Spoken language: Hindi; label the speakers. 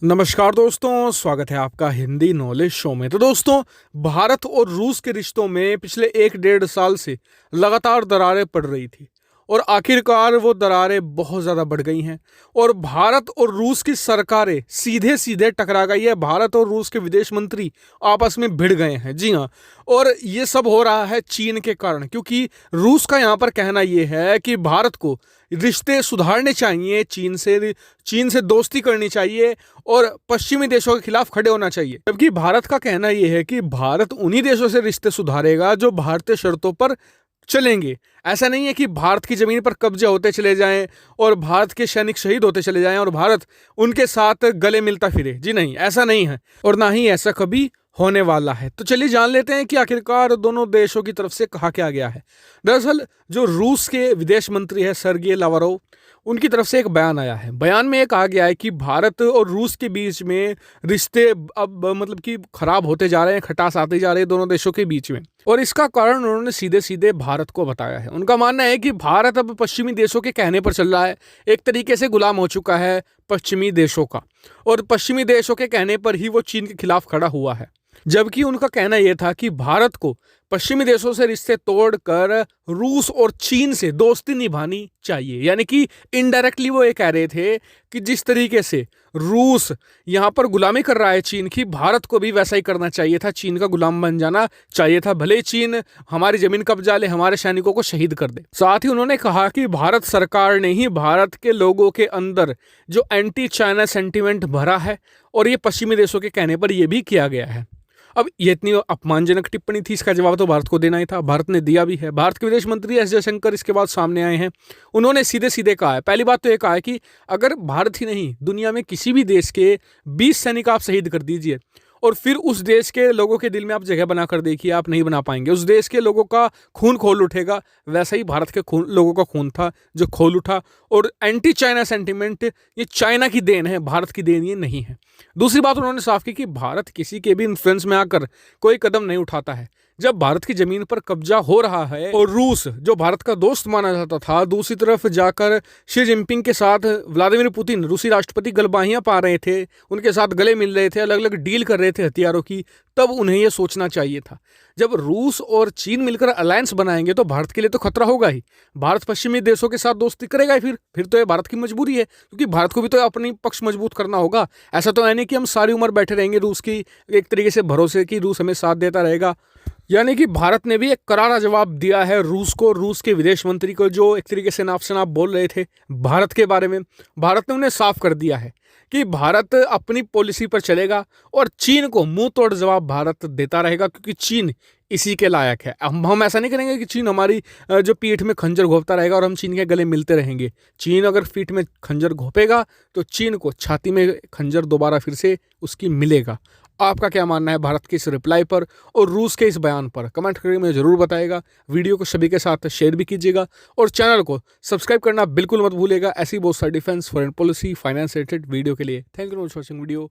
Speaker 1: नमस्कार दोस्तों, स्वागत है आपका हिंदी नॉलेज शो में। तो दोस्तों, भारत और रूस के रिश्तों में पिछले 1-1.5 साल से लगातार दरारें पड़ रही थी और आखिरकार वो दरारें बहुत ज़्यादा बढ़ गई हैं और भारत और रूस की सरकारें सीधे सीधे टकरा गई है। भारत और रूस के विदेश मंत्री आपस में भिड़ गए हैं। जी हाँ, और ये सब हो रहा है चीन के कारण, क्योंकि रूस का यहाँ पर कहना ये है कि भारत को रिश्ते सुधारने चाहिए, चीन से दोस्ती करनी चाहिए और पश्चिमी देशों के खिलाफ खड़े होना चाहिए। जबकि भारत का कहना यह है कि भारत उन्हीं देशों से रिश्ते सुधारेगा जो भारतीय शर्तों पर चलेंगे। ऐसा नहीं है कि भारत की जमीन पर कब्जे होते चले जाएं और भारत के सैनिक शहीद होते चले जाएं और भारत उनके साथ गले मिलता फिरे। जी नहीं, ऐसा नहीं है और ना ही ऐसा कभी होने वाला है। तो चलिए जान लेते हैं कि आखिरकार दोनों देशों की तरफ से कहा क्या गया है। दरअसल जो रूस के विदेश मंत्री है सर्गेई लावरोव, उनकी तरफ से एक बयान आया है। बयान में ये कहा गया है कि भारत और रूस के बीच में रिश्ते अब मतलब कि खराब होते जा रहे हैं, खटास आती जा रही है दोनों देशों के बीच में, और इसका कारण उन्होंने सीधे सीधे भारत को बताया है। उनका मानना है कि भारत अब पश्चिमी देशों के कहने पर चल रहा है, एक तरीके से गुलाम हो चुका है पश्चिमी देशों का, और पश्चिमी देशों के कहने पर ही वो चीन के खिलाफ खड़ा हुआ है। जबकि उनका कहना यह था कि भारत को पश्चिमी देशों से रिश्ते तोड़कर रूस और चीन से दोस्ती निभानी चाहिए। यानी कि इनडायरेक्टली वो ये कह रहे थे कि जिस तरीके से रूस यहाँ पर गुलामी कर रहा है चीन की, भारत को भी वैसा ही करना चाहिए था, चीन का गुलाम बन जाना चाहिए था। भले चीन हमारी जमीन कब्जा ले, हमारे सैनिकों को शहीद कर दे। साथ ही उन्होंने कहा कि भारत सरकार ने ही भारत के लोगों के अंदर जो एंटी चाइना सेंटिमेंट भरा है और ये पश्चिमी देशों के कहने पर यह भी किया गया है। अब ये इतनी अपमानजनक टिप्पणी थी, इसका जवाब तो भारत को देना ही था, भारत ने दिया भी है। भारत के विदेश मंत्री एस जयशंकर इसके बाद सामने आए हैं। उन्होंने सीधे सीधे कहा है, पहली बात तो ये कहा है कि अगर भारत ही नहीं, दुनिया में किसी भी देश के 20 सैनिक आप शहीद कर दीजिए और फिर उस देश के लोगों के दिल में आप जगह बना कर देखिए, आप नहीं बना पाएंगे। उस देश के लोगों का खून खोल उठेगा। वैसा ही भारत के लोगों का खून था जो खोल उठा। और एंटी चाइना सेंटिमेंट ये चाइना की देन है, भारत की देन ये नहीं है। दूसरी बात उन्होंने साफ की कि भारत किसी के भी इन्फ्लुएंस में आकर कोई कदम नहीं उठाता है। जब भारत की जमीन पर कब्जा हो रहा है और रूस जो भारत का दोस्त माना जाता था, दूसरी तरफ जाकर शी जिनपिंग के साथ व्लादिमीर पुतिन रूसी राष्ट्रपति गलबाहियां पा रहे थे, उनके साथ गले मिल रहे थे, अलग अलग डील कर रहे थे हथियारों की, तब उन्हें यह सोचना चाहिए था। जब रूस और चीन मिलकर अलायंस बनाएंगे तो भारत के लिए तो खतरा होगा ही। भारत पश्चिमी देशों के साथ दोस्ती करेगा ही, फिर तो ये भारत की मजबूरी है, क्योंकि भारत को भी तो अपनी पक्ष मजबूत करना होगा। ऐसा तो है नहीं कि हम सारी उम्र बैठे रहेंगे रूस की एक तरीके से भरोसे कि रूस हमें साथ देता रहेगा। यानी कि भारत ने भी एक करारा जवाब दिया है रूस को, रूस के विदेश मंत्री को, जो एक तरीके से नाप शनाप बोल रहे थे भारत के बारे में। भारत ने उन्हें साफ कर दिया है कि भारत अपनी पॉलिसी पर चलेगा और चीन को मुंह तोड़ जवाब भारत देता रहेगा, क्योंकि चीन इसी के लायक है। हम ऐसा नहीं करेंगे कि चीन हमारी जो पीठ में खंजर घोंपता रहेगा और हम चीन के गले मिलते रहेंगे। चीन अगर पीठ में खंजर घोंपेगा तो चीन को छाती में खंजर दोबारा फिर से उसकी मिलेगा। आपका क्या मानना है भारत के इस रिप्लाई पर और रूस के इस बयान पर? कमेंट करके मुझे ज़रूर बताएगा। वीडियो को सभी के साथ शेयर भी कीजिएगा और चैनल को सब्सक्राइब करना बिल्कुल मत भूलिएगा। ऐसी बहुत सारी defence, foreign policy, finance related video के लिए। Thank you for watching video.